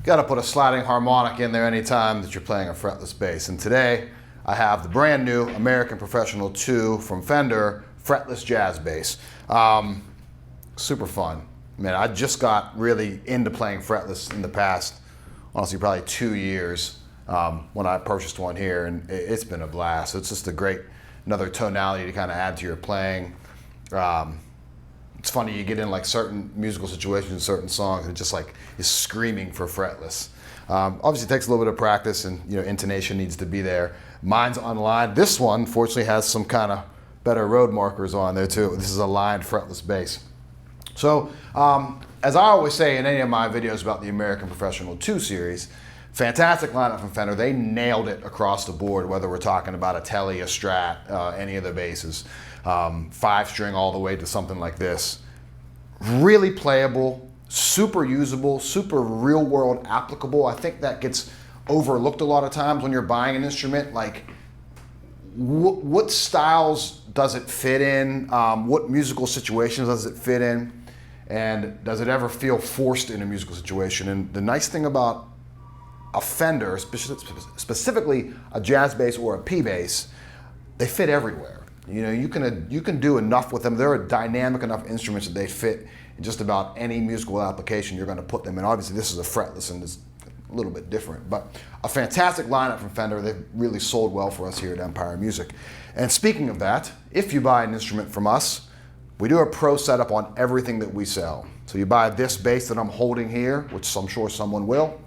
Got to put a sliding harmonic in there anytime that you're playing a fretless bass. And today I have the brand new American Professional 2 from Fender fretless jazz bass. Super fun. Man, I just got really into playing fretless in the past, honestly, probably 2 years when I purchased one here, and it's been a blast. It's just a great, another tonality to kind of add to your playing. It's funny, you get in like certain musical situations, certain songs, and it just like is screaming for fretless. Obviously it takes a little bit of practice, and intonation needs to be there. Mine's unlined. This one fortunately has some kind of better road markers on there too. This is a lined fretless bass. So as I always say in any of my videos about the American Professional 2 series, fantastic lineup from Fender. They nailed it across the board, whether we're talking about a Tele, a Strat, any of the basses. 5-string all the way to something like this. Really playable, super usable, super real world applicable. I think that gets overlooked a lot of times when you're buying an instrument. Like, what styles does it fit in? What musical situations does it fit in? And does it ever feel forced in a musical situation? And the nice thing about a Fender, specifically a jazz bass or a P bass, they fit everywhere. You can do enough with them. They're dynamic enough instruments that they fit in just about any musical application you're going to put them in. Obviously, this is a fretless and it's a little bit different, but a fantastic lineup from Fender. They've really sold well for us here at Empire Music. And speaking of that, if you buy an instrument from us, we do a pro setup on everything that we sell. So you buy this bass that I'm holding here, which I'm sure someone will.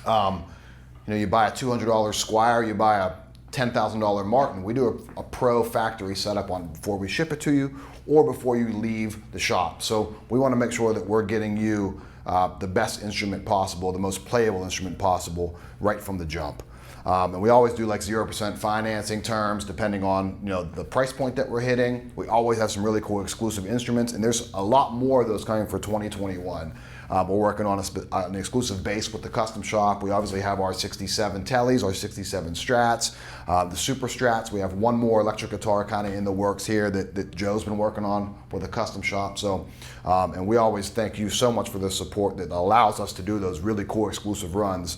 You buy a $200 Squire, you buy a $10,000 Martin. We do a pro factory setup on before we ship it to you or before you leave the shop. So we want to make sure that we're getting you the best instrument possible, the most playable instrument possible right from the jump. And we always do like 0% financing terms depending on the price point that we're hitting. We always have some really cool exclusive instruments, and there's a lot more of those coming for 2021. We're working on an exclusive bass with the custom shop. We obviously have our 67 Teles, our 67 Strats, the Super Strats. We have one more electric guitar kind of in the works here that Joe's been working on with the custom shop. So, and we always thank you so much for the support that allows us to do those really cool exclusive runs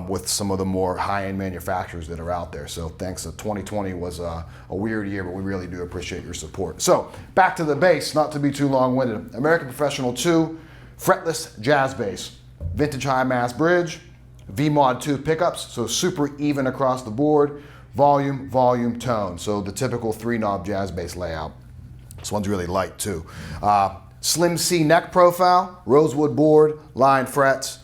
with some of the more high-end manufacturers that are out there. So thanks. 2020 was a weird year, but we really do appreciate your support. So back to the bass, not to be too long-winded. American Professional 2. Fretless jazz bass, vintage high mass bridge, V-Mod 2 pickups, so super even across the board, volume, volume, tone, so the typical 3-knob jazz bass layout. This one's really light too. Slim C neck profile, rosewood board, lined frets,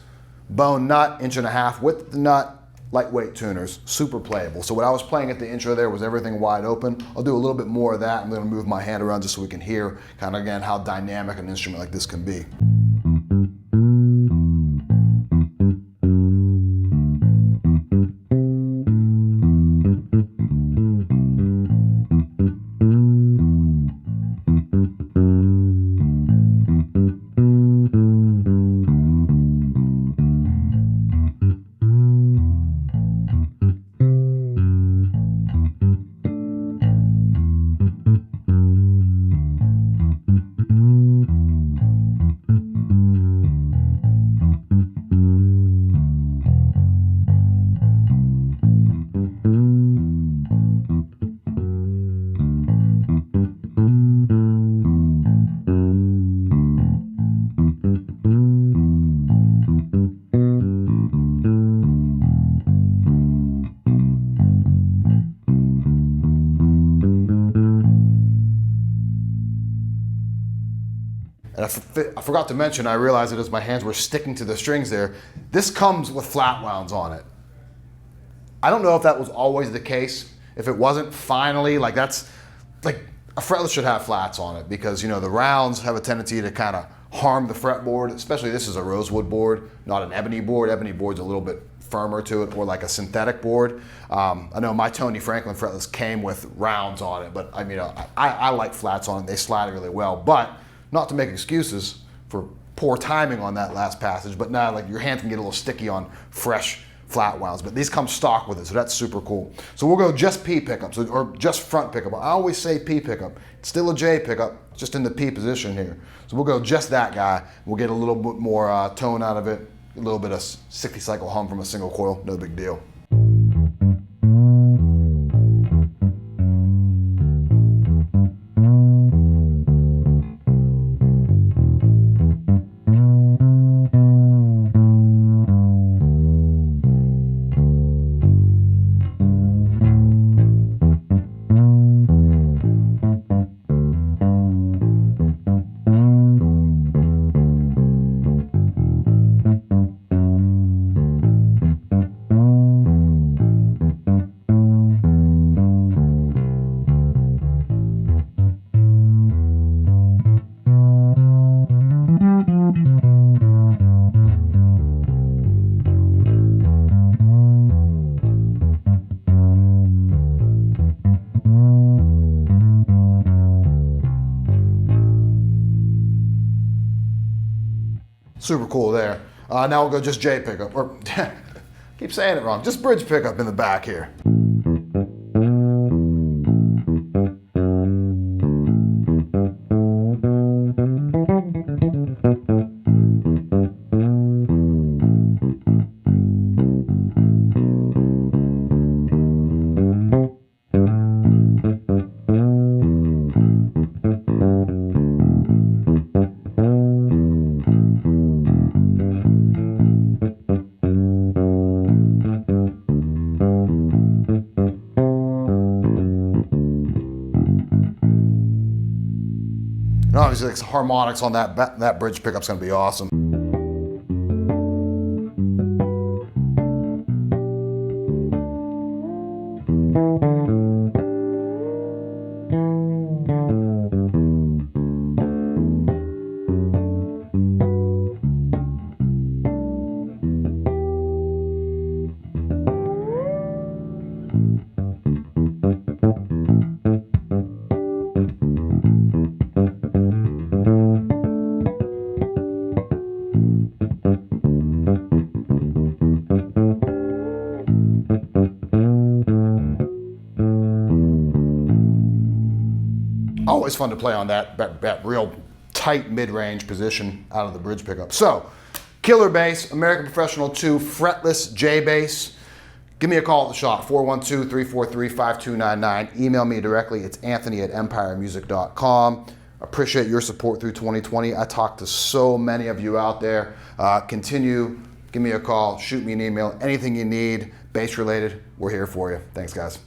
bone nut, 1.5 inch width of the nut, lightweight tuners, super playable. So what I was playing at the intro there was everything wide open. I'll do a little bit more of that. I'm going to move my hand around just so we can hear kind of again how dynamic an instrument like this can be. And I forgot to mention, I realized that as my hands were sticking to the strings there, this comes with flat wounds on it. I don't know if that was always the case. If it wasn't, finally, like that's, like a fretless should have flats on it because the rounds have a tendency to kind of harm the fretboard, especially this is a rosewood board, not an ebony board. Ebony board's a little bit firmer to it, or like a synthetic board. I know my Tony Franklin fretless came with rounds on it, but I like flats on it. They slide really well, but not to make excuses for poor timing on that last passage, but now like your hand can get a little sticky on fresh flat wounds, but these come stock with it, so that's super cool. So we'll go just P pickup, or just front pickup. I always say P pickup. It's still a J pickup, just in the P position here. So we'll go just that guy. We'll get a little bit more tone out of it. A little bit of 60 cycle hum from a single coil, no big deal. Super cool there. Now we'll go just J pickup, or keep saying it wrong, just bridge pickup in the back here. And obviously, like, harmonics on that bridge pickup's gonna be awesome. Always fun to play on that real tight mid-range position out of the bridge pickup. So, killer bass, American Professional 2 fretless J bass. Give me a call at the shop, 412-343-5299. Email me directly. It's anthony@empiremusic.com. Appreciate your support through 2020. I talked to so many of you out there. Continue, give me a call, shoot me an email, anything you need, bass related, we're here for you. Thanks, guys.